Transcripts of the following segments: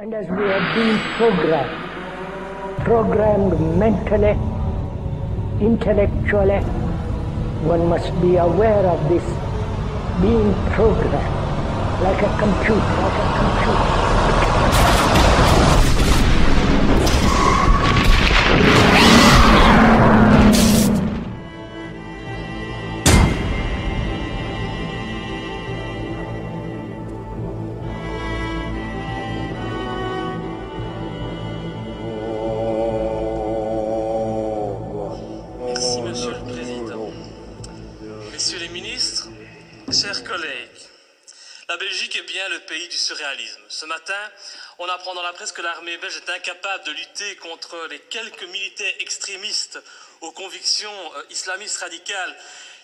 And as we have been programmed mentally, intellectually, one must be aware of this being programmed like a computer. Merci, Monsieur le Président. Messieurs les ministres, chers collègues, la Belgique est bien le pays du surréalisme. Ce matin, on apprend dans la presse que l'armée belge est incapable de lutter contre les quelques militaires extrémistes aux convictions islamistes radicales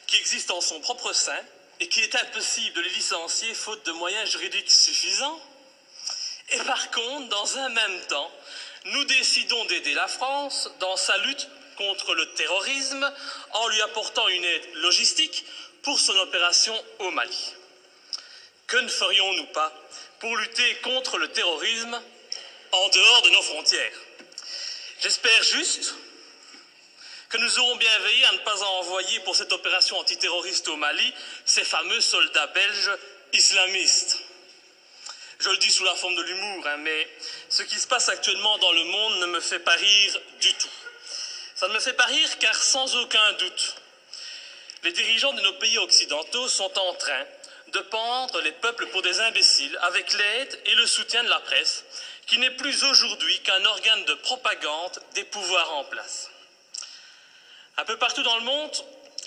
qui existent en son propre sein et qu'il est impossible de les licencier faute de moyens juridiques suffisants. Et par contre, dans un même temps, nous décidons d'aider la France dans sa lutte contre le terrorisme en lui apportant une aide logistique pour son opération au Mali. Que ne ferions-nous pas pour lutter contre le terrorisme en dehors de nos frontières? J'espère juste que nous aurons bien veillé à ne pas envoyer pour cette opération antiterroriste au Mali ces fameux soldats belges islamistes. Je le dis sous la forme de l'humour, mais ce qui se passe actuellement dans le monde ne me fait pas rire du tout. Ça ne me fait pas rire car sans aucun doute, les dirigeants de nos pays occidentaux sont en train de pendre les peuples pour des imbéciles avec l'aide et le soutien de la presse, qui n'est plus aujourd'hui qu'un organe de propagande des pouvoirs en place. Un peu partout dans le monde,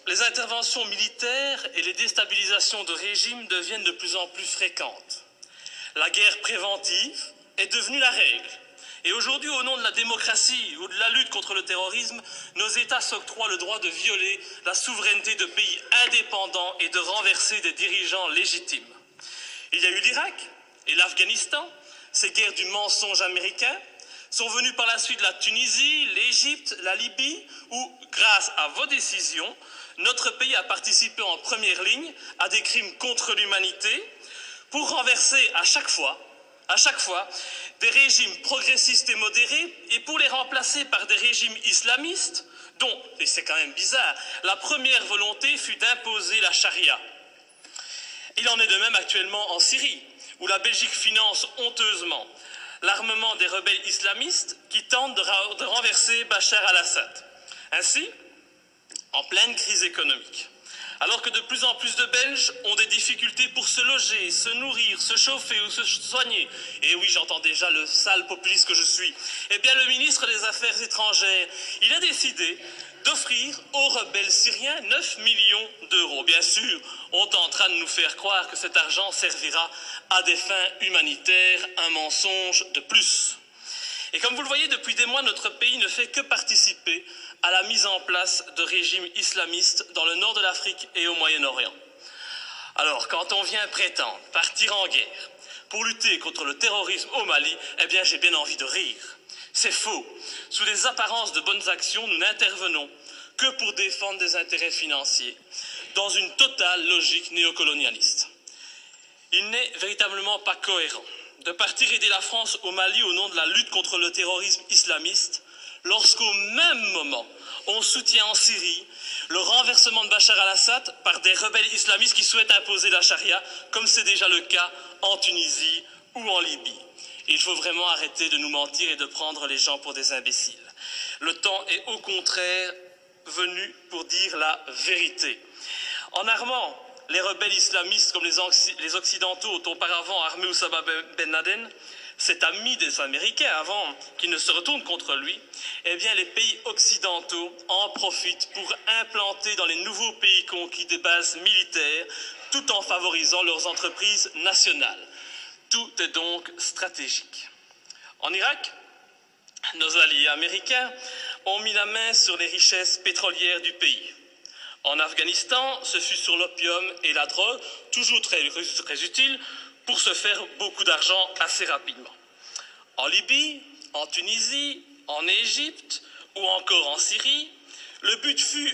les interventions militaires et les déstabilisations de régimes deviennent de plus en plus fréquentes. La guerre préventive est devenue la règle. Et aujourd'hui, au nom de la démocratie ou de la lutte contre le terrorisme, nos États s'octroient le droit de violer la souveraineté de pays indépendants et de renverser des dirigeants légitimes. Il y a eu l'Irak et l'Afghanistan, ces guerres du mensonge américain, sont venues par la suite la Tunisie, l'Égypte, la Libye, où, grâce à vos décisions, notre pays a participé en première ligne à des crimes contre l'humanité pour renverser à chaque fois, des régimes progressistes et modérés et pour les remplacer par des régimes islamistes dont, et c'est quand même bizarre, la première volonté fut d'imposer la charia. Il en est de même actuellement en Syrie, où la Belgique finance honteusement l'armement des rebelles islamistes qui tentent de renverser Bachar al-Assad. Ainsi, en pleine crise économique, alors que de plus en plus de Belges ont des difficultés pour se loger, se nourrir, se chauffer ou se soigner, et oui, j'entends déjà le sale populiste que je suis, eh bien le ministre des Affaires étrangères, il a décidé d'offrir aux rebelles syriens 9 millions d'euros. Bien sûr, on tentera de nous faire croire que cet argent servira à des fins humanitaires, un mensonge de plus. Et comme vous le voyez, depuis des mois, notre pays ne fait que participer à la mise en place de régimes islamistes dans le nord de l'Afrique et au Moyen-Orient. Alors, quand on vient prétendre partir en guerre pour lutter contre le terrorisme au Mali, eh bien, j'ai bien envie de rire. C'est faux. Sous des apparences de bonnes actions, nous n'intervenons que pour défendre des intérêts financiers, dans une totale logique néocolonialiste. Il n'est véritablement pas cohérent de partir aider la France au Mali au nom de la lutte contre le terrorisme islamiste, lorsqu'au même moment, on soutient en Syrie le renversement de Bachar al-Assad par des rebelles islamistes qui souhaitent imposer la charia, comme c'est déjà le cas en Tunisie ou en Libye. Et il faut vraiment arrêter de nous mentir et de prendre les gens pour des imbéciles. Le temps est au contraire venu pour dire la vérité. En armant les rebelles islamistes comme les Occidentaux ont auparavant armé Oussama Ben Laden, cet ami des Américains avant qu'ils ne se retournent contre lui, eh bien les pays occidentaux en profitent pour implanter dans les nouveaux pays conquis des bases militaires tout en favorisant leurs entreprises nationales. Tout est donc stratégique. En Irak, nos alliés américains ont mis la main sur les richesses pétrolières du pays. En Afghanistan, ce fut sur l'opium et la drogue, toujours très utiles, pour se faire beaucoup d'argent assez rapidement. En Libye, en Tunisie, en Égypte ou encore en Syrie, le but fut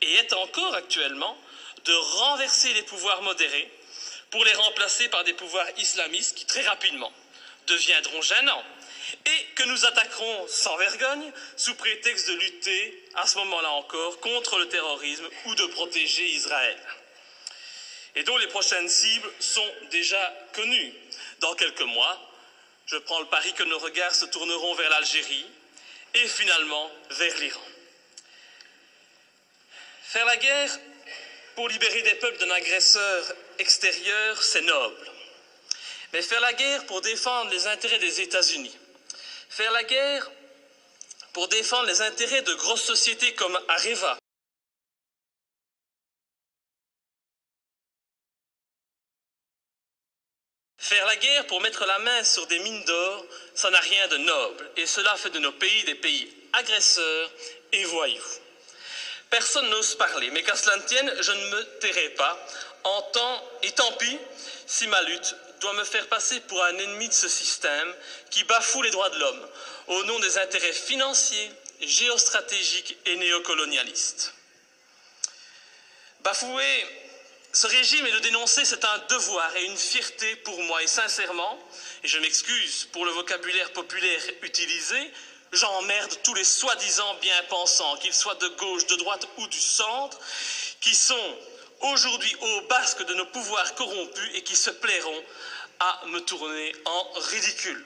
et est encore actuellement de renverser les pouvoirs modérés pour les remplacer par des pouvoirs islamistes qui très rapidement deviendront gênants et que nous attaquerons sans vergogne sous prétexte de lutter, à ce moment-là encore, contre le terrorisme ou de protéger Israël. Et dont les prochaines cibles sont déjà connues. Dans quelques mois, je prends le pari que nos regards se tourneront vers l'Algérie et finalement vers l'Iran. Faire la guerre pour libérer des peuples d'un agresseur extérieur, c'est noble. Mais faire la guerre pour défendre les intérêts des États-Unis, faire la guerre pour défendre les intérêts de grosses sociétés comme Areva, faire la guerre pour mettre la main sur des mines d'or, ça n'a rien de noble. Et cela fait de nos pays des pays agresseurs et voyous. Personne n'ose parler, mais qu'à cela ne tienne, je ne me tairai pas. Et tant pis si ma lutte doit me faire passer pour un ennemi de ce système qui bafoue les droits de l'homme au nom des intérêts financiers, géostratégiques et néocolonialistes. Bafouer ce régime et le dénoncer, c'est un devoir et une fierté pour moi. Et sincèrement, et je m'excuse pour le vocabulaire populaire utilisé, j'emmerde tous les soi-disant bien-pensants, qu'ils soient de gauche, de droite ou du centre, qui sont aujourd'hui au basque de nos pouvoirs corrompus et qui se plairont à me tourner en ridicule.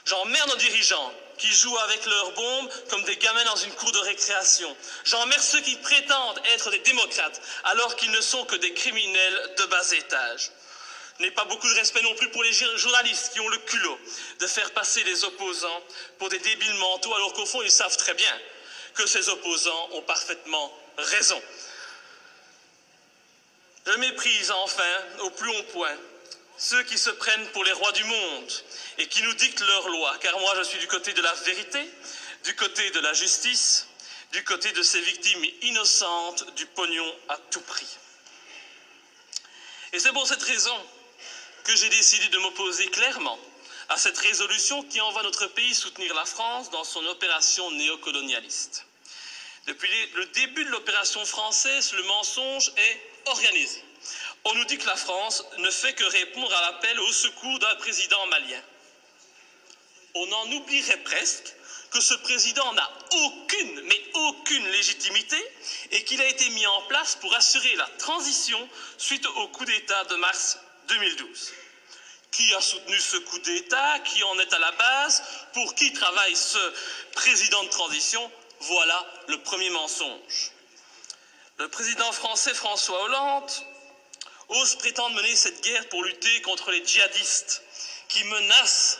J'emmerde nos dirigeants qui jouent avec leurs bombes comme des gamins dans une cour de récréation. J'emmerde ceux qui prétendent être des démocrates alors qu'ils ne sont que des criminels de bas étage. Je n'ai pas beaucoup de respect non plus pour les journalistes qui ont le culot de faire passer les opposants pour des débiles mentaux alors qu'au fond ils savent très bien que ces opposants ont parfaitement raison. Je méprise enfin au plus haut point ceux qui se prennent pour les rois du monde et qui nous dictent leurs lois, car moi je suis du côté de la vérité, du côté de la justice, du côté de ces victimes innocentes du pognon à tout prix. Et c'est pour cette raison que j'ai décidé de m'opposer clairement à cette résolution qui envoie notre pays soutenir la France dans son opération néocolonialiste. Depuis le début de l'opération française, le mensonge est organisé. On nous dit que la France ne fait que répondre à l'appel au secours d'un président malien. On en oublierait presque que ce président n'a aucune, mais aucune légitimité et qu'il a été mis en place pour assurer la transition suite au coup d'État de mars 2012. Qui a soutenu ce coup d'État? Qui en est à la base? Pour qui travaille ce président de transition? Voilà le premier mensonge. Le président français François Hollande ose prétendre mener cette guerre pour lutter contre les djihadistes qui menacent,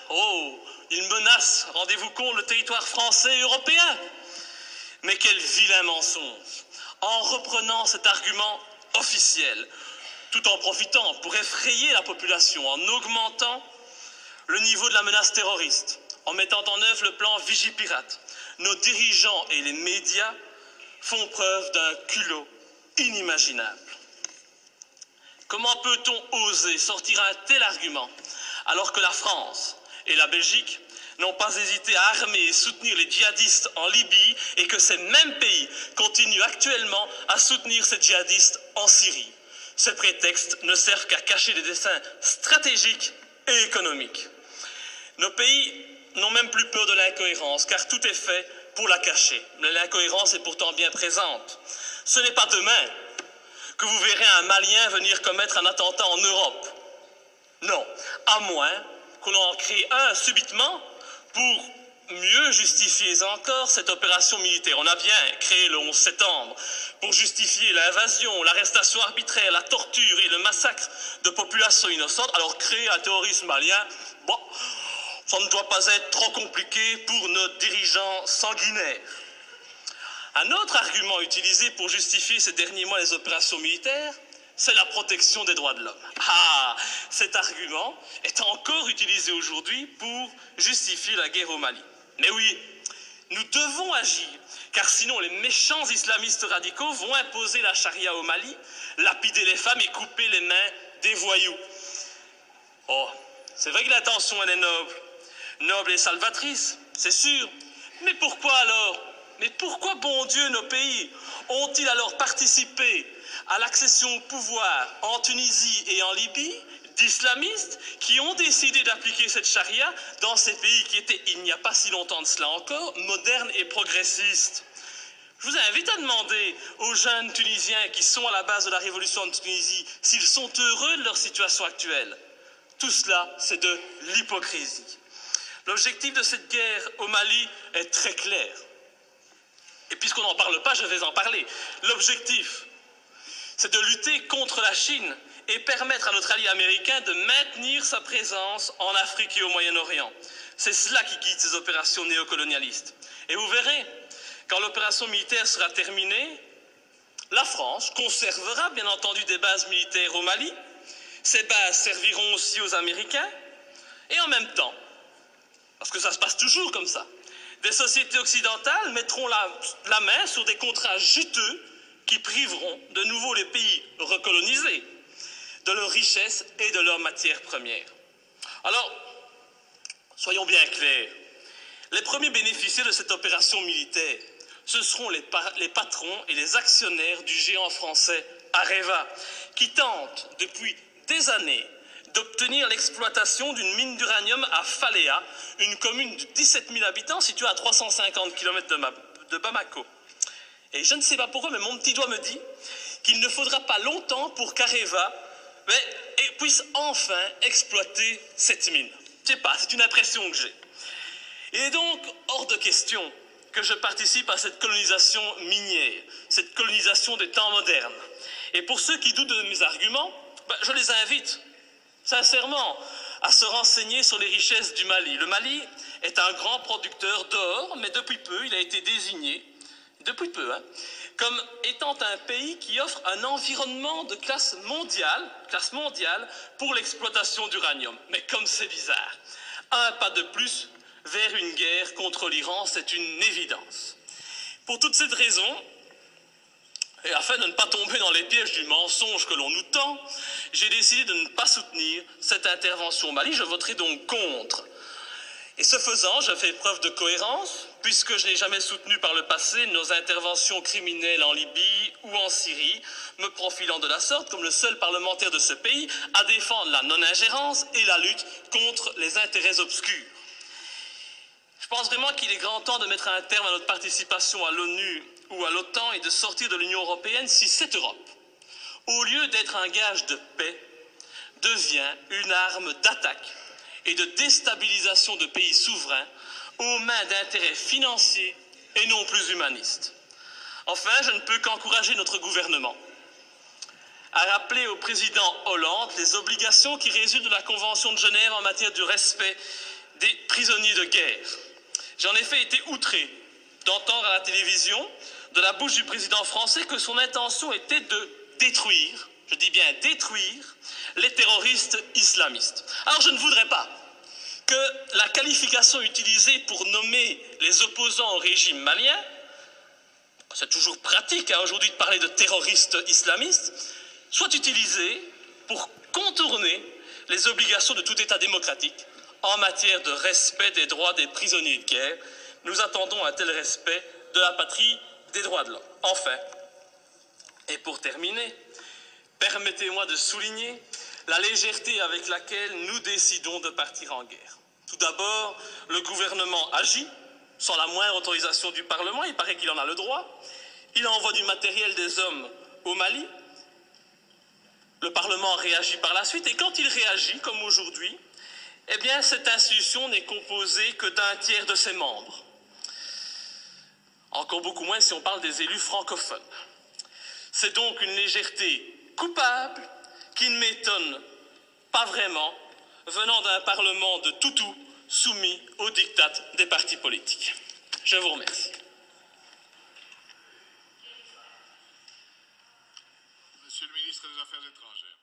ils menacent, rendez-vous compte, le territoire français et européen. Mais quel vilain mensonge! En reprenant cet argument officiel, tout en profitant pour effrayer la population, en augmentant le niveau de la menace terroriste, en mettant en œuvre le plan Vigipirate, nos dirigeants et les médias font preuve d'un culot inimaginable. Comment peut-on oser sortir un tel argument alors que la France et la Belgique n'ont pas hésité à armer et soutenir les djihadistes en Libye et que ces mêmes pays continuent actuellement à soutenir ces djihadistes en Syrie? Ces prétextes ne servent qu'à cacher des desseins stratégiques et économiques. Nos pays n'ont même plus peur de l'incohérence car tout est fait pour la cacher. Mais l'incohérence est pourtant bien présente. Ce n'est pas demain que vous verrez un Malien venir commettre un attentat en Europe. Non, à moins qu'on en crée un subitement pour mieux justifier encore cette opération militaire. On a bien créé le 11 septembre pour justifier l'invasion, l'arrestation arbitraire, la torture et le massacre de populations innocentes. Alors créer un terrorisme malien, bon, ça ne doit pas être trop compliqué pour nos dirigeants sanguinaires. Un autre argument utilisé pour justifier ces derniers mois les opérations militaires, c'est la protection des droits de l'homme. Ah, cet argument est encore utilisé aujourd'hui pour justifier la guerre au Mali. Mais oui, nous devons agir, car sinon les méchants islamistes radicaux vont imposer la charia au Mali, lapider les femmes et couper les mains des voyous. Oh, c'est vrai que l'intention elle est noble et salvatrice, c'est sûr. Mais pourquoi alors? Mais pourquoi, bon Dieu, nos pays ont-ils alors participé à l'accession au pouvoir en Tunisie et en Libye d'islamistes qui ont décidé d'appliquer cette charia dans ces pays qui étaient, il n'y a pas si longtemps de cela encore, modernes et progressistes. Je vous invite à demander aux jeunes Tunisiens qui sont à la base de la révolution de Tunisie s'ils sont heureux de leur situation actuelle. Tout cela, c'est de l'hypocrisie. L'objectif de cette guerre au Mali est très clair. Et puisqu'on n'en parle pas, je vais en parler. L'objectif, c'est de lutter contre la Chine et permettre à notre allié américain de maintenir sa présence en Afrique et au Moyen-Orient. C'est cela qui guide ces opérations néocolonialistes. Et vous verrez, quand l'opération militaire sera terminée, la France conservera bien entendu des bases militaires au Mali. Ces bases serviront aussi aux Américains. Et en même temps, parce que ça se passe toujours comme ça, des sociétés occidentales mettront la main sur des contrats juteux qui priveront de nouveau les pays recolonisés de leurs richesses et de leurs matières premières. Alors, soyons bien clairs, les premiers bénéficiaires de cette opération militaire, ce seront les patrons et les actionnaires du géant français Areva, qui tentent depuis des années d'obtenir l'exploitation d'une mine d'uranium à Faléa, une commune de 17 000 habitants située à 350 km de Bamako. Et je ne sais pas pourquoi, mais mon petit doigt me dit qu'il ne faudra pas longtemps pour qu'Areva puisse enfin exploiter cette mine. Je ne sais pas, c'est une impression que j'ai. Il est donc hors de question que je participe à cette colonisation minière, cette colonisation des temps modernes. Et pour ceux qui doutent de mes arguments, je les invite sincèrement à se renseigner sur les richesses du Mali. Le Mali est un grand producteur d'or, mais depuis peu, il a été désigné, comme étant un pays qui offre un environnement de classe mondiale pour l'exploitation d'uranium. Mais comme c'est bizarre, un pas de plus vers une guerre contre l'Iran, c'est une évidence. Pour toute cette raison, et afin de ne pas tomber dans les pièges du mensonge que l'on nous tend, j'ai décidé de ne pas soutenir cette intervention au Mali. Je voterai donc contre. Et ce faisant, je fais preuve de cohérence, puisque je n'ai jamais soutenu par le passé nos interventions criminelles en Libye ou en Syrie, me profilant de la sorte comme le seul parlementaire de ce pays à défendre la non-ingérence et la lutte contre les intérêts obscurs. Je pense vraiment qu'il est grand temps de mettre un terme à notre participation à l'ONU ou à l'OTAN et de sortir de l'Union européenne si cette Europe, au lieu d'être un gage de paix, devient une arme d'attaque et de déstabilisation de pays souverains aux mains d'intérêts financiers et non plus humanistes. Enfin, je ne peux qu'encourager notre gouvernement à rappeler au président Hollande les obligations qui résultent de la Convention de Genève en matière de respect des prisonniers de guerre. J'ai en effet été outré d'entendre à la télévision, de la bouche du président français, que son intention était de détruire, je dis bien détruire, les terroristes islamistes. Alors je ne voudrais pas que la qualification utilisée pour nommer les opposants au régime malien, c'est toujours pratique aujourd'hui de parler de terroristes islamistes, soit utilisée pour contourner les obligations de tout État démocratique en matière de respect des droits des prisonniers de guerre. Nous attendons un tel respect de la patrie des droits de l'homme. Enfin, et pour terminer, permettez-moi de souligner la légèreté avec laquelle nous décidons de partir en guerre. Tout d'abord, le gouvernement agit sans la moindre autorisation du Parlement, il paraît qu'il en a le droit. Il envoie du matériel, des hommes au Mali. Le Parlement réagit par la suite, et quand il réagit, comme aujourd'hui, eh bien, cette institution n'est composée que d'un tiers de ses membres. Encore beaucoup moins si on parle des élus francophones. C'est donc une légèreté coupable qui ne m'étonne pas vraiment, venant d'un Parlement de toutous soumis aux diktats des partis politiques. Je vous remercie. Monsieur le ministre des Affaires étrangères.